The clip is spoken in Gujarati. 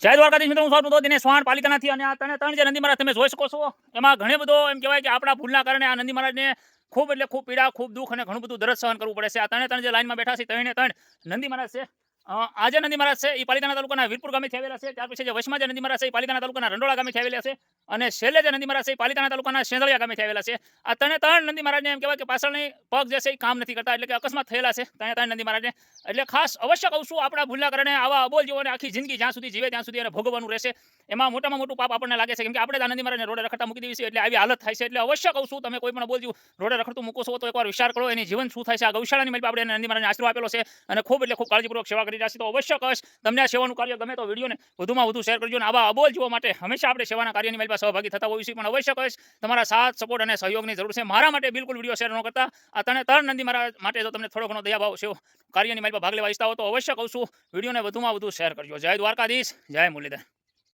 જય દ્વારકાધીશ મિત્રો, હું સ્વાગત કરું દિનેશ ચૌહાણ પાલિતાણાથી. અને આ ત્રણ જે નંદી મહારાજ તમે જોઈ શકો છો, એમાં ઘણી બધો એમ કહેવાય કે આપણા ભૂલના કારણે આ નંદી મહારાજને ખૂબ એટલે ખૂબ પીડા, ખૂબ દુઃખ અને ઘણું બધું દરદ સહન કરવું પડે છે. આ ત્રણ જે લાઈનમાં બેઠા છે, ત્રણ નંદી મહારાજ છે. આજે નંદી મહારાજ છે એ પાલિતાણા તાલુકાના વીરપુર ગામેથી આવેલા છે. ત્યાર પછી જે વચમાં જે નંદી મહારાજ છે એ પાલિતાણા તાલુકાના રંડોળા ગામેથી આવેલા છે. અને છેલ્લે જે નંદી મહારાજ છે એ પાલિતાણા તાલુકાના શેંદળિયા ગામેથી આવેલા છે. આ ત્રણ નંદી મહારાજને એમ કહેવાય કે પાછળની પગ જે છે એ કામ નથી કરતા, એટલે કે અકસ્માત થયેલા છે ત્રણ નંદી મહારાજને. એટલે ખાસ અવશ્ય કહું છું, આપણા ભૂલના કારણે આવા અબોલ જીવોને આખી જિંદગી જ્યાં સુધી જીવે ત્યાં સુધી એને ભોગવવાનું રહેશે. એમાં મોટામાં મોટું પાપ આપણને લાગે છે, કેમ કે આપણે જ નંદી મહારાજને રોડે રખડતા મૂકી દેવી છે, એટલે આવી હાલત થાય છે. એટલે અવશ્ય કહું છું, તમે કોઈ પણ અબોલ જીવ રોડે રખડતું મૂકો છો તો એકવાર વિચાર કરો, એની જીવન શું થાય છે. આ ગૌશાળાની મળી આપણે નંદી મહારાજને આશરો આપેલો છે અને ખૂબ એટલે ખૂબ કાળજીપૂર્વક સેવા કરી રહ્યા છે. તો અવશ્ય કહીશ, તમને આ સેવાનું કાર્ય ગમે તો વિડીયોને વધુમાં વધુ શેર કરજો. અને આવા અબોલ જીવો માટે હંમેશા આપણે સેવાના કાર્યની મળી સહભાગી થતા હોઈએ છીએ, પણ અવશ્ય કહીશ તમારા સાથ, સપોર્ટ અને સહયોગની જરૂર છે. મારા માટે બિલકુલ વિડીયો શેર ન કરતા. આ ત્રણ નંદી મહારાજ માટે જો તમને થોડો ઘણો દયાભાવ સેવ કાર્યની મળી ભાગ લેવા ઈચ્છતા હો તો અવશ્ય કહું છું, વિડીયોને વધુમાં વધુ શેર કરજો. જય દ્વારકાધીશ, જય મુરલીધર.